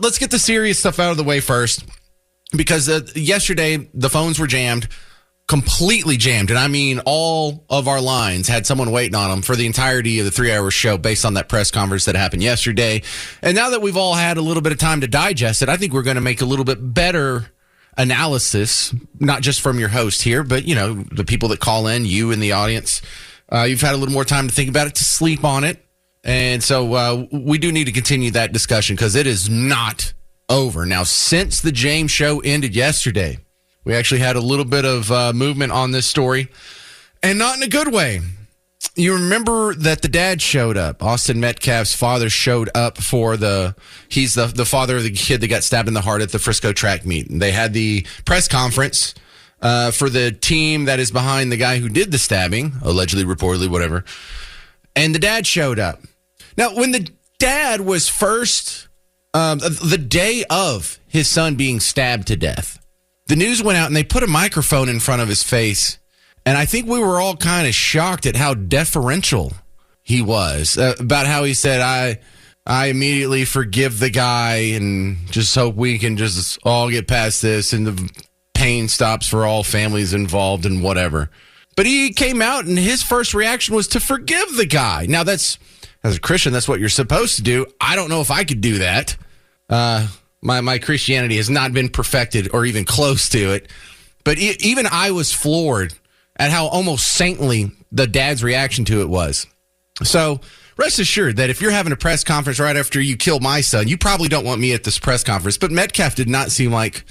let's get the serious stuff out of the way first, because yesterday the phones were jammed, completely jammed. And I mean, all of our lines had someone waiting on them for the entirety of the 3-hour show based on that press conference that happened yesterday. And now that we've all had a little bit of time to digest it, I think we're going to make a little bit better analysis, not just from your host here, but, you know, the people that call in, you in the audience. You've had a little more time to think about it, to sleep on it. And so we do need to continue that discussion because it is not over. Now, since the James show ended yesterday, we actually had a little bit of movement on this story, and not in a good way. You remember that the dad showed up. Austin Metcalf's father showed up for he's the father of the kid that got stabbed in the heart at the Frisco track meet. And they had the press conference for the team that is behind the guy who did the stabbing, allegedly, reportedly, whatever. And the dad showed up. Now, when the dad was first, the day of his son being stabbed to death, the news went out and they put a microphone in front of his face. And I think we were all kind of shocked at how deferential he was, about how he said, I immediately forgive the guy and just hope we can just all get past this and the pain stops for all families involved and whatever. But he came out and his first reaction was to forgive the guy. Now, that's, as a Christian, that's what you're supposed to do. I don't know if I could do that. My Christianity has not been perfected or even close to it. But even I was floored at how almost saintly the dad's reaction to it was. So rest assured that if you're having a press conference right after you kill my son, you probably don't want me at this press conference. But Metcalf did not seem like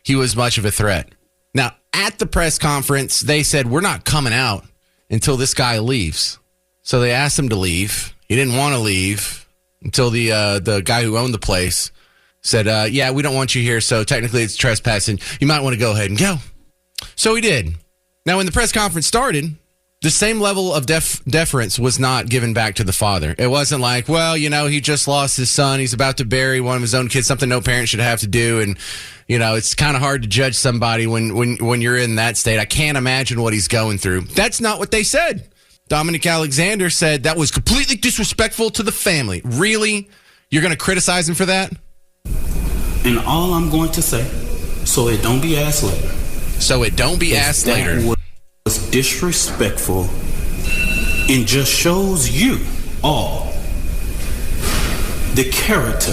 he was much of a threat. Now, at the press conference, they said, we're not coming out until this guy leaves. So they asked him to leave. He didn't want to leave until the guy who owned the place said, yeah, we don't want you here, so technically it's trespassing. You might want to go ahead and go. So he did. Now, when the press conference started, the same level of deference was not given back to the father. It wasn't like, well, you know, he just lost his son. He's about to bury one of his own kids, something no parent should have to do. And, you know, it's kind of hard to judge somebody when you're in that state. I can't imagine what he's going through. That's not what they said. Dominic Alexander said that was completely disrespectful to the family. Really? You're going to criticize him for that? And all I'm going to say, so it don't be asked later. So it don't be asked later. That was disrespectful and just shows you all the character.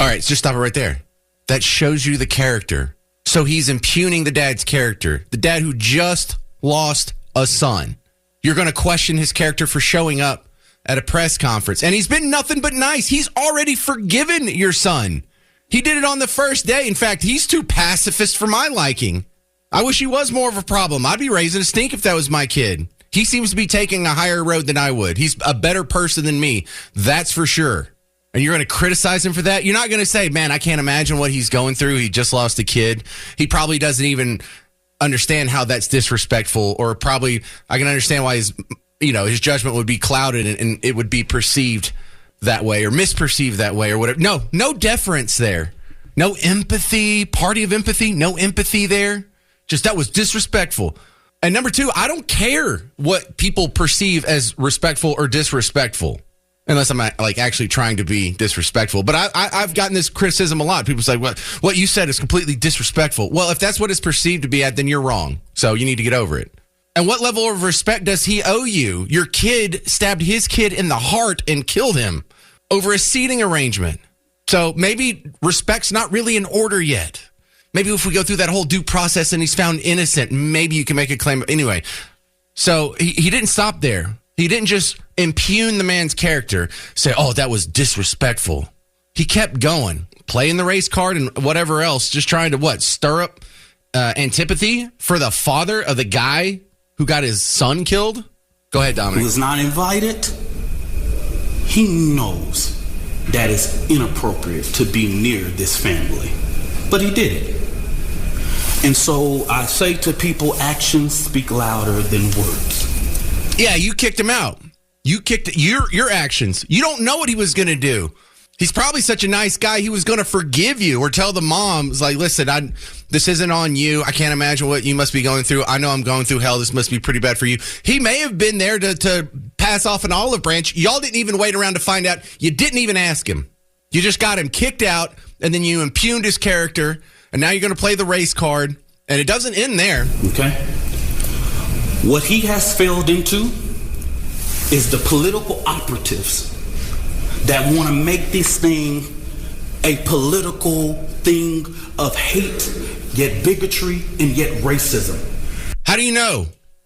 All right, just stop it right there. That shows you the character. So he's impugning the dad's character. The dad who just lost a son. You're going to question his character for showing up at a press conference. And he's been nothing but nice. He's already forgiven your son. He did it on the first day. In fact, he's too pacifist for my liking. I wish he was more of a problem. I'd be raising a stink if that was my kid. He seems to be taking a higher road than I would. He's a better person than me. That's for sure. And you're going to criticize him for that? You're not going to say, man, I can't imagine what he's going through. He just lost a kid. He probably doesn't even understand how that's disrespectful, or probably I can understand why his judgment would be clouded and it would be perceived that way or misperceived that way or whatever. No deference there. No empathy, party of empathy, no empathy there. Just that was disrespectful. And number two, I don't care what people perceive as respectful or disrespectful, unless I'm like actually trying to be disrespectful. But I've gotten this criticism a lot. People say, what you said is completely disrespectful. Well, if that's what it's perceived to be at, then you're wrong. So you need to get over it. And what level of respect does he owe you? Your kid stabbed his kid in the heart and killed him over a seating arrangement. So maybe respect's not really in order yet. Maybe if we go through that whole due process and he's found innocent, maybe you can make a claim. Anyway, so he didn't stop there. He didn't just impugn the man's character, say, oh, that was disrespectful. He kept going, playing the race card and whatever else, just trying to stir up antipathy for the father of the guy who got his son killed. Go ahead, Dominic. Who was not invited. He knows that it's inappropriate to be near this family, but he did it. And so I say to people, actions speak louder than words. Yeah, you kicked him out. You kicked your actions. You don't know what he was going to do. He's probably such a nice guy, he was going to forgive you or tell the moms, like, listen, this isn't on you. I can't imagine what you must be going through. I know I'm going through hell. This must be pretty bad for you. He may have been there to pass off an olive branch. Y'all didn't even wait around to find out. You didn't even ask him. You just got him kicked out, and then you impugned his character, and now you're going to play the race card, and it doesn't end there. Okay? What he has failed into is the political operatives that want to make this thing a political thing of hate, yet bigotry, and yet racism. How do you know?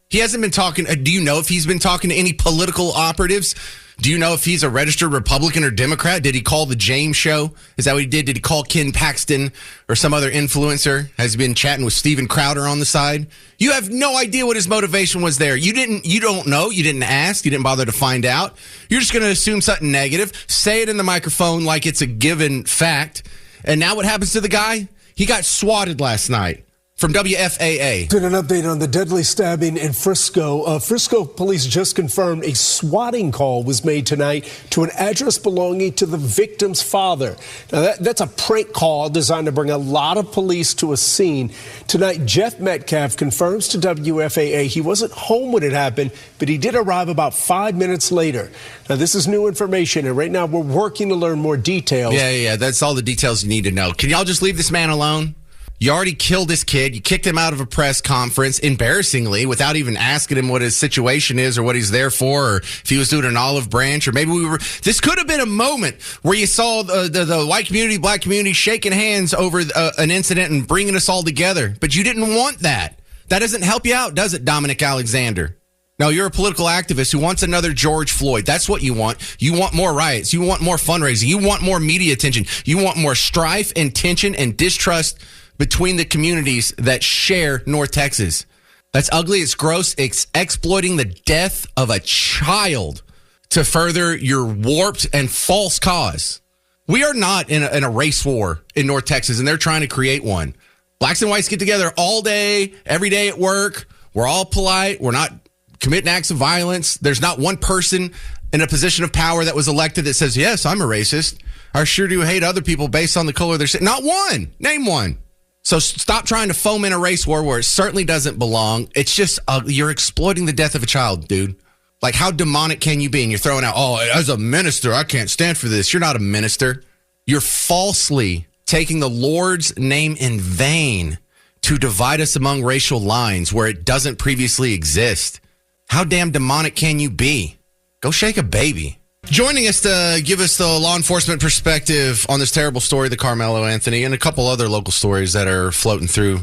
He hasn't been talking. Do you know if he's been talking to any political operatives? Do you know if he's a registered Republican or Democrat? Did he call the James Show? Is that what he did? Did he call Ken Paxton or some other influencer? Has he been chatting with Steven Crowder on the side? You have no idea what his motivation was there. You don't know. You didn't ask. You didn't bother to find out. You're just going to assume something negative, say it in the microphone like it's a given fact. And now what happens to the guy? He got swatted last night. From WFAA. An update on the deadly stabbing in Frisco. Frisco police just confirmed a swatting call was made tonight to an address belonging to the victim's father. Now, that's a prank call designed to bring a lot of police to a scene. Tonight, Jeff Metcalf confirms to WFAA he wasn't home when it happened, but he did arrive about 5 minutes later. Now, this is new information, and right now we're working to learn more details. Yeah. That's all the details you need to know. Can y'all just leave this man alone? You already killed this kid. You kicked him out of a press conference, embarrassingly, without even asking him what his situation is or what he's there for, or if he was doing an olive branch, or maybe this could have been a moment where you saw the white community, black community shaking hands over an incident and bringing us all together. But you didn't want that. That doesn't help you out, does it, Dominic Alexander? No, you're a political activist who wants another George Floyd. That's what you want. You want more riots. You want more fundraising. You want more media attention. You want more strife and tension and distrust between the communities that share North Texas. That's ugly. It's gross. It's exploiting the death of a child to further your warped and false cause. We are not in a race war in North Texas, and they're trying to create one. Blacks and whites get together all day, every day at work. We're all polite. We're not committing acts of violence. There's not one person in a position of power that was elected that says, yes, I'm a racist. I sure do hate other people based on the color of their skin. Not one. Name one. So stop trying to foment a race war where it certainly doesn't belong. It's just, you're exploiting the death of a child, dude. Like, how demonic can you be? And you're throwing out, as a minister, I can't stand for this. You're not a minister. You're falsely taking the Lord's name in vain to divide us among racial lines where it doesn't previously exist. How damn demonic can you be? Go shake a baby. Joining us to give us the law enforcement perspective on this terrible story, the Karmelo, Anthony, and a couple other local stories that are floating through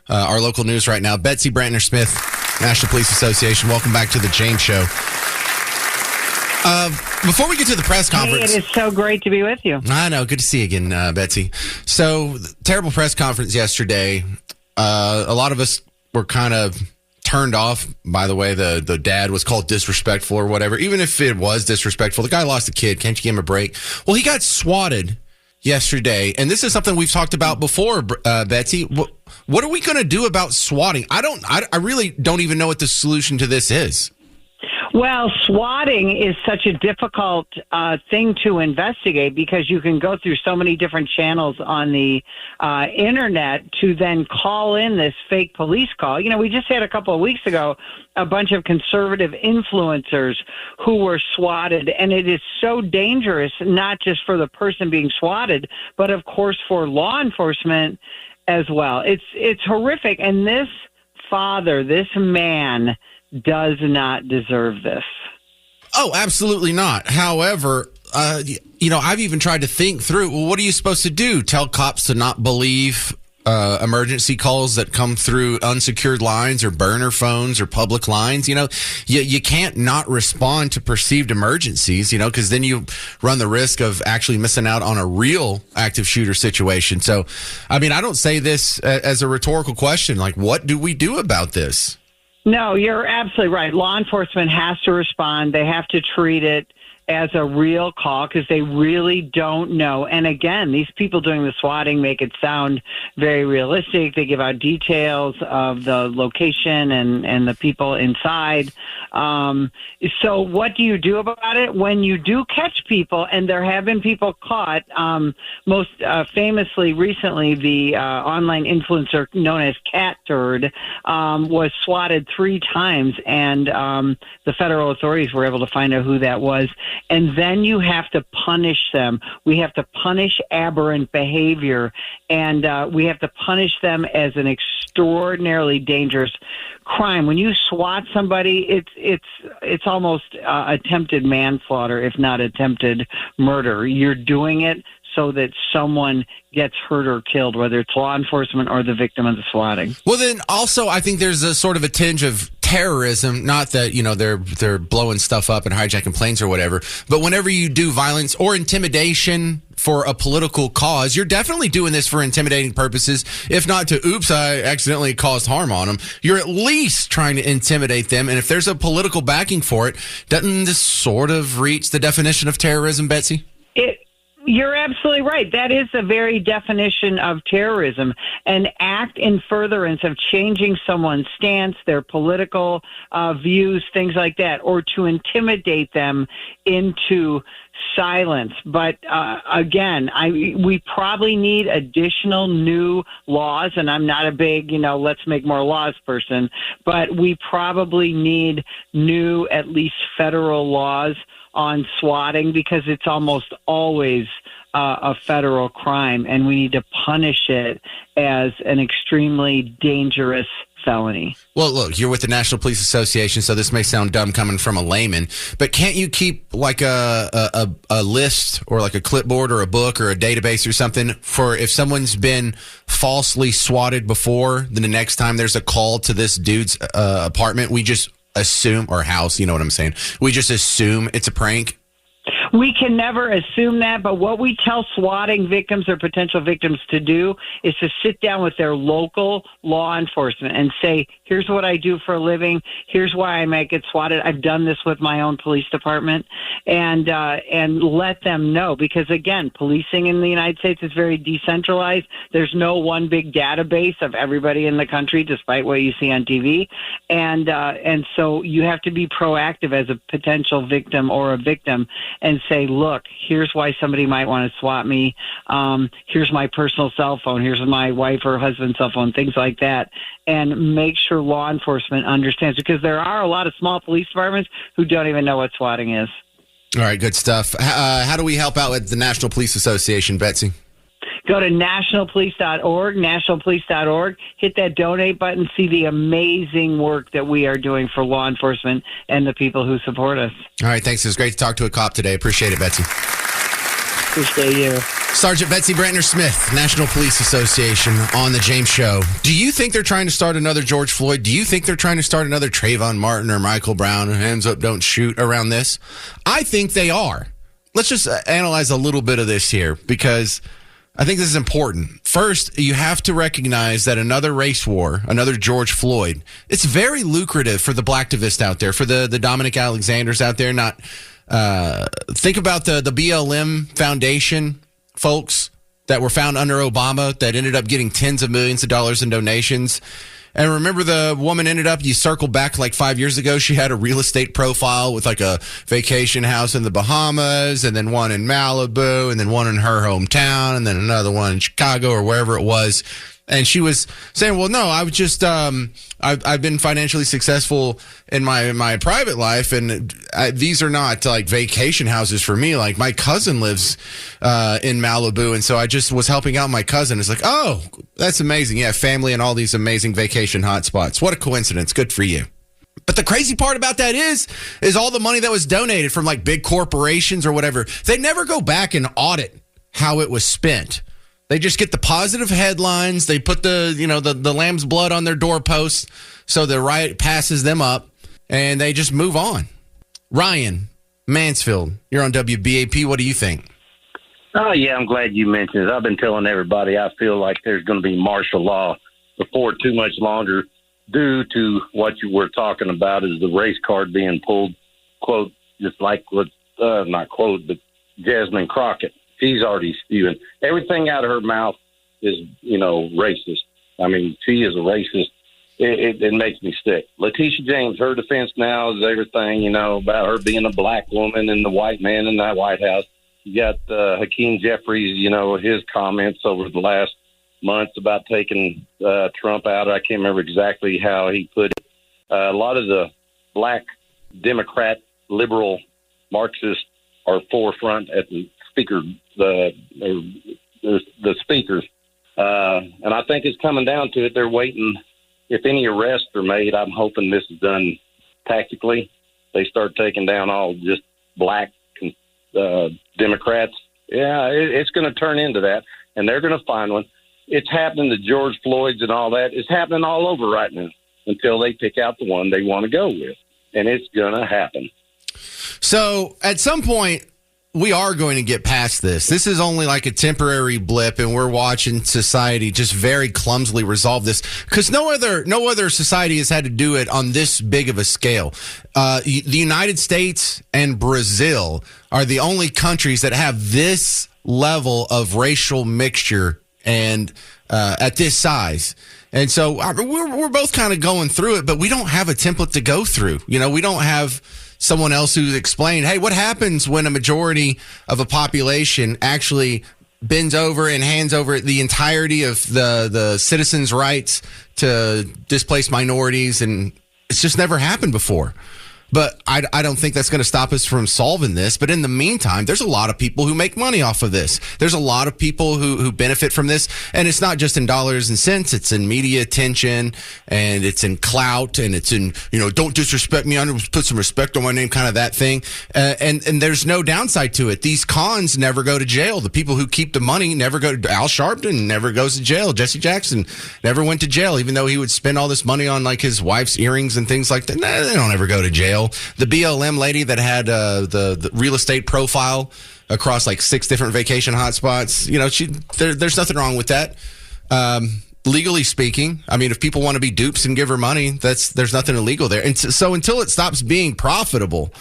our local news right now. Betsy Brantner-Smith, National Police Association. Welcome back to the James Show. Before we get to the press conference. Hey, it is so great to be with you. I know. Good to see you again, Betsy. So, terrible press conference yesterday. A lot of us were kind of turned off by the way the dad was called disrespectful or whatever. Even if it was disrespectful, the guy lost a kid. Can't you give him a break? Well, he got swatted yesterday, and this is something we've talked about before, Betsy. What are we going to do about swatting? I really don't even know what the solution to this is. Well, swatting is such a difficult thing to investigate because you can go through so many different channels on the internet to then call in this fake police call. You know, we just had a couple of weeks ago a bunch of conservative influencers who were swatted, and it is so dangerous, not just for the person being swatted, but of course for law enforcement as well. It's horrific, and this father, this man, does not deserve this. Oh, absolutely not. However, I've even tried to think through, well, what are you supposed to do? Tell cops to not believe emergency calls that come through unsecured lines or burner phones or public lines? You can't not respond to perceived emergencies, because then you run the risk of actually missing out on a real active shooter situation. So, I don't say this as a rhetorical question. Like, what do we do about this? No, you're absolutely right. Law enforcement has to respond. They have to treat it as a real call because they really don't know. And again, these people doing the swatting make it sound very realistic. They give out details of the location and the people inside. So what do you do about it? When you do catch people, and there have been people caught, most famously recently, the online influencer known as Cat Turd was swatted 3 times, and the federal authorities were able to find out who that was. And then you have to punish them. We have to punish aberrant behavior, and we have to punish them as an extraordinarily dangerous crime. When you SWAT somebody, it's almost attempted manslaughter, if not attempted murder. You're doing it so that someone gets hurt or killed, whether it's law enforcement or the victim of the swatting. Well, then also I think there's a sort of a tinge of terrorism, not that, they're blowing stuff up and hijacking planes or whatever, but whenever you do violence or intimidation for a political cause, you're definitely doing this for intimidating purposes. If not to, oops, I accidentally caused harm on them. You're at least trying to intimidate them. And if there's a political backing for it, doesn't this sort of reach the definition of terrorism, Betsy? You're absolutely right. That is the very definition of terrorism, an act in furtherance of changing someone's stance, their political views, things like that, or to intimidate them into silence. But again, we probably need additional new laws, and I'm not a big, let's make more laws person, but we probably need new, at least federal laws on swatting, because it's almost always a federal crime, and we need to punish it as an extremely dangerous felony. Well, look, you're with the National Police Association, so this may sound dumb coming from a layman, but can't you keep like a list or like a clipboard or a book or a database or something for if someone's been falsely swatted before, then the next time there's a call to this dude's apartment, we just assume, or house, you know what I'm saying? We just assume it's a prank. We can never assume that, but what we tell swatting victims or potential victims to do is to sit down with their local law enforcement and say, here's what I do for a living. Here's why I might get swatted. I've done this with my own police department, and let them know. Because, again, policing in the United States is very decentralized. There's no one big database of everybody in the country, despite what you see on TV. And so you have to be proactive as a potential victim or a victim and say, look, here's why somebody might want to swat me. Here's my personal cell phone. Here's my wife or husband's cell phone, things like that. And make sure law enforcement understands, because there are a lot of small police departments who don't even know what swatting is. All right, good stuff. How do we help out with the National Police Association, Betsy? Go to nationalpolice.org, nationalpolice.org, hit that donate button, see the amazing work that we are doing for law enforcement and the people who support us. All right, thanks. It was great to talk to a cop today. Appreciate it, Betsy. Appreciate you. Sergeant Betsy Brantner-Smith, National Police Association, on The James Show. Do you think they're trying to start another George Floyd? Do you think they're trying to start another Trayvon Martin or Michael Brown, hands up, don't shoot, around this? I think they are. Let's just analyze a little bit of this here, because I think this is important. First, you have to recognize that another race war, another George Floyd, it's very lucrative for the blacktivist out there, for the Dominic Alexanders out there. Think about the BLM Foundation folks that were found under Obama that ended up getting tens of millions of dollars in donations. And remember, the woman you circle back like 5 years ago, she had a real estate profile with like a vacation house in the Bahamas, and then one in Malibu, and then one in her hometown, and then another one in Chicago or wherever it was. And she was saying, well, no, I was just, I've been financially successful in my private life, and these are not like vacation houses for me. Like, my cousin lives in Malibu, and so I just was helping out my cousin. It's like, oh, that's amazing. Yeah, family and all these amazing vacation hotspots. What a coincidence. Good for you. But the crazy part about that is all the money that was donated from like big corporations or whatever, they never go back and audit how it was spent. They just get the positive headlines. They put the lamb's blood on their doorposts so the riot passes them up, and they just move on. Ryan Mansfield, you're on WBAP. What do you think? Oh, yeah, I'm glad you mentioned it. I've been telling everybody I feel like there's going to be martial law before too much longer, due to what you were talking about is the race card being pulled, quote, just like what, not quote, but Jasmine Crockett. She's already spewing. Everything out of her mouth is, racist. I mean, she is a racist. It makes me sick. Letitia James, her defense now is everything, about her being a black woman and the white man in that White House. You got Hakeem Jeffries, his comments over the last months about taking Trump out. I can't remember exactly how he put it. A lot of the black Democrat, liberal, Marxist are forefront at the speaker, the speakers. And I think it's coming down to it. They're waiting. If any arrests are made, I'm hoping this is done tactically. They start taking down all just black Democrats. Yeah, it's going to turn into that, and they're going to find one. It's happening to George Floyd's and all that. It's happening all over right now until they pick out the one they want to go with, and it's going to happen. So at some point, we are going to get past this. This is only like a temporary blip, and we're watching society just very clumsily resolve this because no other society has had to do it on this big of a scale. The United States and Brazil are the only countries that have this level of racial mixture and at this size. And so we're both kind of going through it, but we don't have a template to go through. You know, we don't have someone else who's explained, hey, what happens when a majority of a population actually bends over and hands over the entirety of the citizens' rights to displaced minorities? And it's just never happened before. But I don't think that's going to stop us from solving this. But in the meantime, there's a lot of people who make money off of this. There's a lot of people who benefit from this. And it's not just in dollars and cents. It's in media attention, and it's in clout, and it's in, don't disrespect me. I'm going to put some respect on my name, kind of that thing. And there's no downside to it. These cons never go to jail. The people who keep the money never go to Al Sharpton never goes to jail. Jesse Jackson never went to jail, even though he would spend all this money on like his wife's earrings and things like that. Nah, they don't ever go to jail. The BLM lady that had the real estate profile across like 6 different vacation hotspots, there's nothing wrong with that. Legally speaking, I mean, if people want to be dupes and give her money, there's nothing illegal there. And so until it stops being profitable,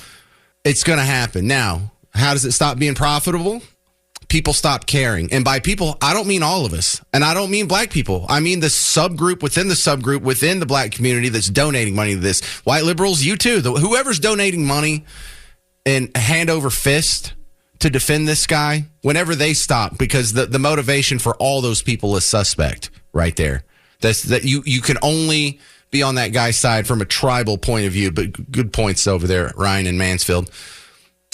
it's going to happen. Now, how does it stop being profitable? People stop caring. And by people, I don't mean all of us. And I don't mean black people. I mean the subgroup within the black community that's donating money to this. White liberals, you too. Whoever's donating money and hand over fist to defend this guy, whenever they stop, because the motivation for all those people is suspect right there. That you can only be on that guy's side from a tribal point of view. But good points over there, Ryan and Mansfield.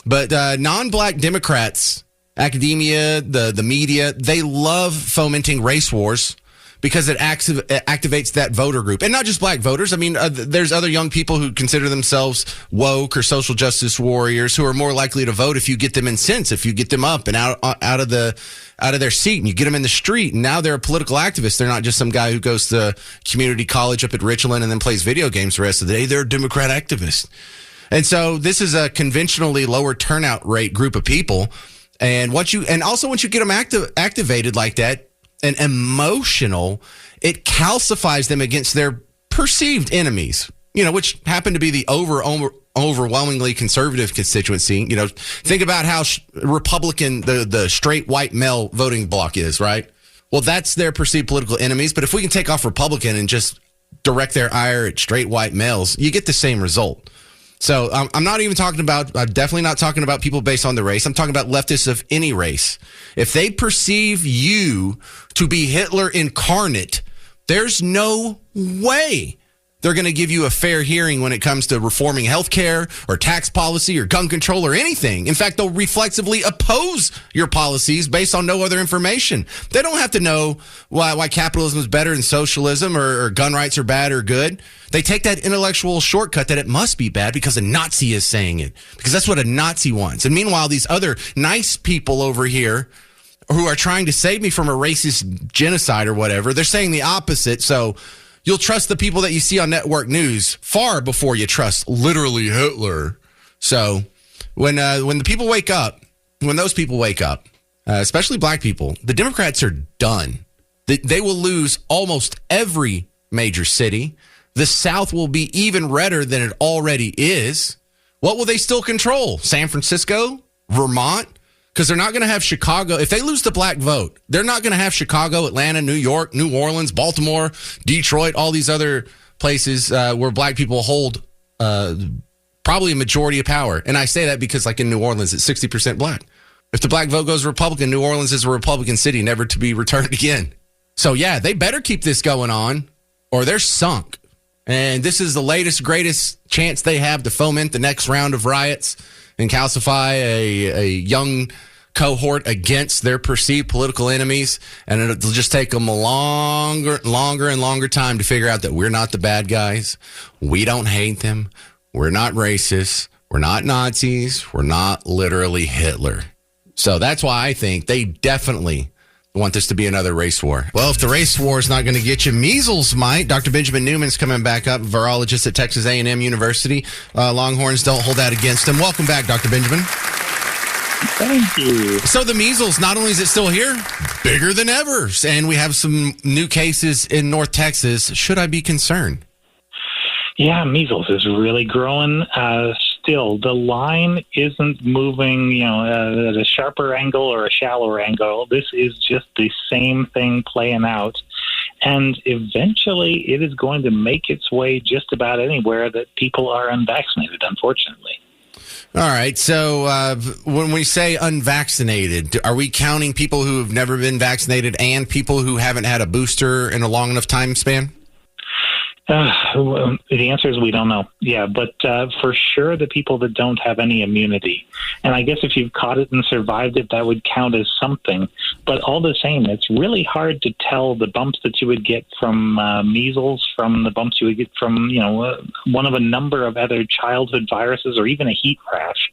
But non-black Democrats, academia, the media, they love fomenting race wars because it activates that voter group. And not just black voters. I mean, there's other young people who consider themselves woke or social justice warriors who are more likely to vote if you get them incensed, if you get them up and out of their seat and you get them in the street. And now they're a political activist. They're not just some guy who goes to community college up at Richland and then plays video games the rest of the day. They're a Democrat activist. And so this is a conventionally lower turnout rate group of people. And once you get them activated like that and emotional, it calcifies them against their perceived enemies, which happen to be the overwhelmingly conservative constituency. Think about how Republican the straight white male voting bloc is, right? Well, that's their perceived political enemies. But if we can take off Republican and just direct their ire at straight white males, you get the same result. So I'm definitely not talking about people based on the race. I'm talking about leftists of any race. If they perceive you to be Hitler incarnate, there's no way they're going to give you a fair hearing when it comes to reforming healthcare or tax policy or gun control or anything. In fact, they'll reflexively oppose your policies based on no other information. They don't have to know why capitalism is better than socialism or gun rights are bad or good. They take that intellectual shortcut that it must be bad because a Nazi is saying it, because that's what a Nazi wants. And meanwhile, these other nice people over here who are trying to save me from a racist genocide or whatever, they're saying the opposite. So you'll trust the people that you see on network news far before you trust literally Hitler. So when those people wake up, especially black people, the Democrats are done. They will lose almost every major city. The South will be even redder than it already is. What will they still control? San Francisco? Vermont? Because they're not going to have Chicago. If they lose the black vote, they're not going to have Chicago, Atlanta, New York, New Orleans, Baltimore, Detroit, all these other places where black people hold probably a majority of power. And I say that because like in New Orleans, it's 60% black. If the black vote goes Republican, New Orleans is a Republican city, never to be returned again. So yeah, they better keep this going on or they're sunk. And this is the latest, greatest chance they have to foment the next round of riots and calcify a young cohort against their perceived political enemies, and it'll just take them a longer and longer time to figure out that we're not the bad guys. We don't hate them. We're not racist. We're not Nazis. We're not literally Hitler. So that's why I think they definitely want this to be another race war. Well, if the race war is not going to get you, measles might. Dr. Benjamin Newman's coming back up, virologist at Texas A&M University. Longhorns don't hold that against him. Welcome back, Dr. Benjamin. Thank you. So the measles, not only is it still here, bigger than ever. And we have some new cases in North Texas. Should I be concerned? Yeah, measles is really growing. Still, the line isn't moving, at a sharper angle or a shallower angle. This is just the same thing playing out. And eventually it is going to make its way just about anywhere that people are unvaccinated, unfortunately. All right. So when we say unvaccinated, are we counting people who have never been vaccinated and people who haven't had a booster in a long enough time span? The answer is we don't know. Yeah, but for sure the people that don't have any immunity. And I guess if you've caught it and survived it, that would count as something. But all the same, it's really hard to tell the bumps that you would get from measles from the bumps you would get from, one of a number of other childhood viruses or even a heat rash.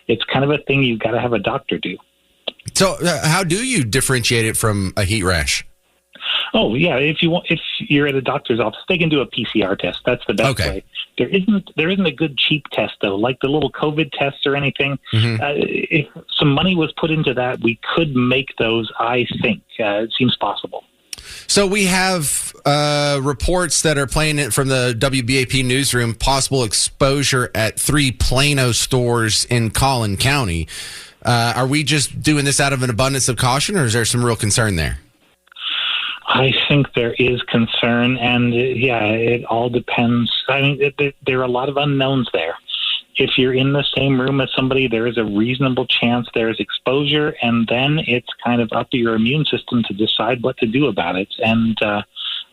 It's kind of a thing you've got to have a doctor do. So how do you differentiate it from a heat rash? Oh yeah, if you're at a doctor's office, they can do a PCR test. That's the best way. There isn't a good cheap test though, like the little COVID tests or anything. Mm-hmm. If some money was put into that, we could make those. I think it seems possible. So we have reports that are playing it from the WBAP newsroom. Possible exposure at 3 Plano stores in Collin County. Are we just doing this out of an abundance of caution, or is there some real concern there? I think there is concern, and it all depends. I mean, there are a lot of unknowns there. If you're in the same room as somebody, there is a reasonable chance there is exposure, and then it's kind of up to your immune system to decide what to do about it. And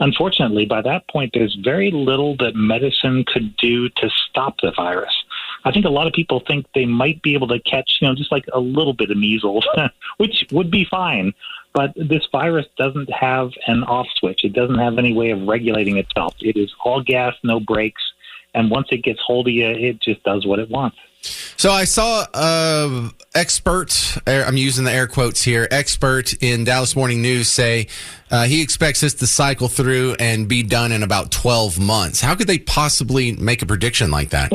unfortunately, by that point, there's very little that medicine could do to stop the virus. I think a lot of people think they might be able to catch, just like a little bit of measles, which would be fine. But this virus doesn't have an off switch. It doesn't have any way of regulating itself. It is all gas, no brakes. And once it gets hold of you, it just does what it wants. So I saw expert, I'm using the air quotes here, expert in Dallas Morning News say he expects this to cycle through and be done in about 12 months. How could they possibly make a prediction like that?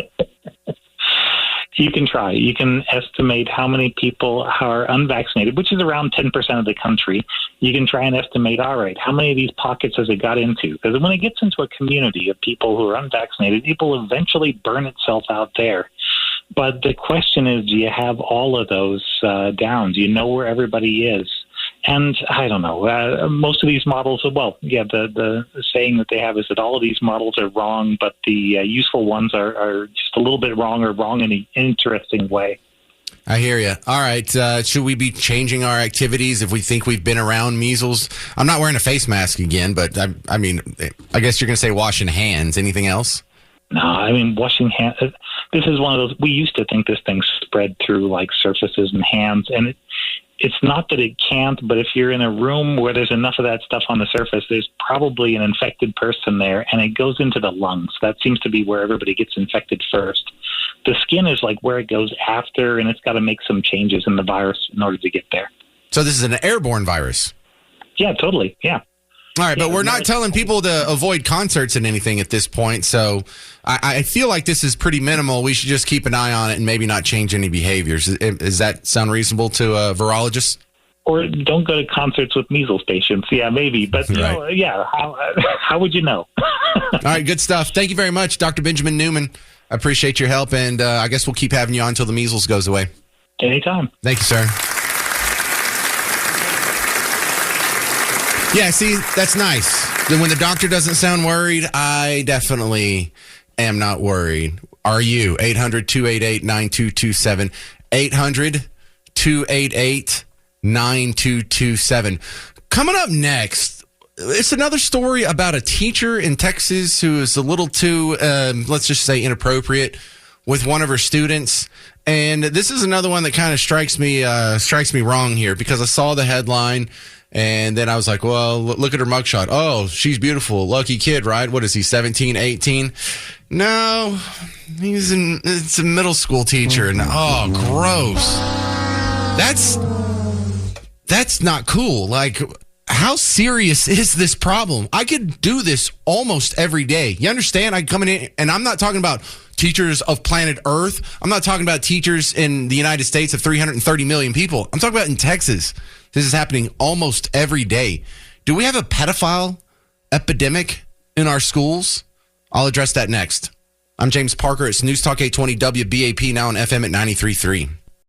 You can try. You can estimate how many people are unvaccinated, which is around 10% of the country. You can try and estimate, all right, how many of these pockets has it got into? Because when it gets into a community of people who are unvaccinated, it will eventually burn itself out there. But the question is, do you have all of those down? Do you know where everybody is? And I don't know. Most of these models, the saying that they have is that all of these models are wrong, but the useful ones are just a little bit wrong or wrong in an interesting way. I hear you. All right. Should we be changing our activities if we think we've been around measles? I'm not wearing a face mask again, but I mean, I guess you're going to say washing hands. Anything else? No, I mean, washing hands. This is one of those. We used to think this thing spread through like surfaces and hands, and it's not that it can't, but if you're in a room where there's enough of that stuff on the surface, there's probably an infected person there, and it goes into the lungs. That seems to be where everybody gets infected first. The skin is like where it goes after, and it's got to make some changes in the virus in order to get there. So this is an airborne virus? Yeah, totally. Yeah. All right, but we're not telling people to avoid concerts and anything at this point, so I feel like this is pretty minimal. We should just keep an eye on it and maybe not change any behaviors. Does that sound reasonable to a virologist? Or don't go to concerts with measles patients. Yeah, maybe. But, right. How would you know? All right, good stuff. Thank you very much, Dr. Benjamin Newman. I appreciate your help, and I guess we'll keep having you on until the measles goes away. Anytime. Thank you, sir. Yeah, see, that's nice. Then when the doctor doesn't sound worried, I definitely am not worried. Are you? 800-288-9227. 800-288-9227. Coming up next, it's another story about a teacher in Texas who is a little too, let's just say, inappropriate with one of her students. And this is another one that kind of strikes me wrong here, because I saw the headline and then I was like, well, look at her mugshot. Oh, she's beautiful. Lucky kid, right? What is he, 17, 18? No, it's a middle school teacher. And gross. That's not cool. Like, how serious is this problem? I could do this almost every day. You understand? I come in, and I'm not talking about teachers of planet Earth. I'm not talking about teachers in the United States of 330 million people. I'm talking about in Texas. This is happening almost every day. Do we have a pedophile epidemic in our schools? I'll address that next. I'm James Parker. It's News Talk 820 WBAP, now on FM at 93.3.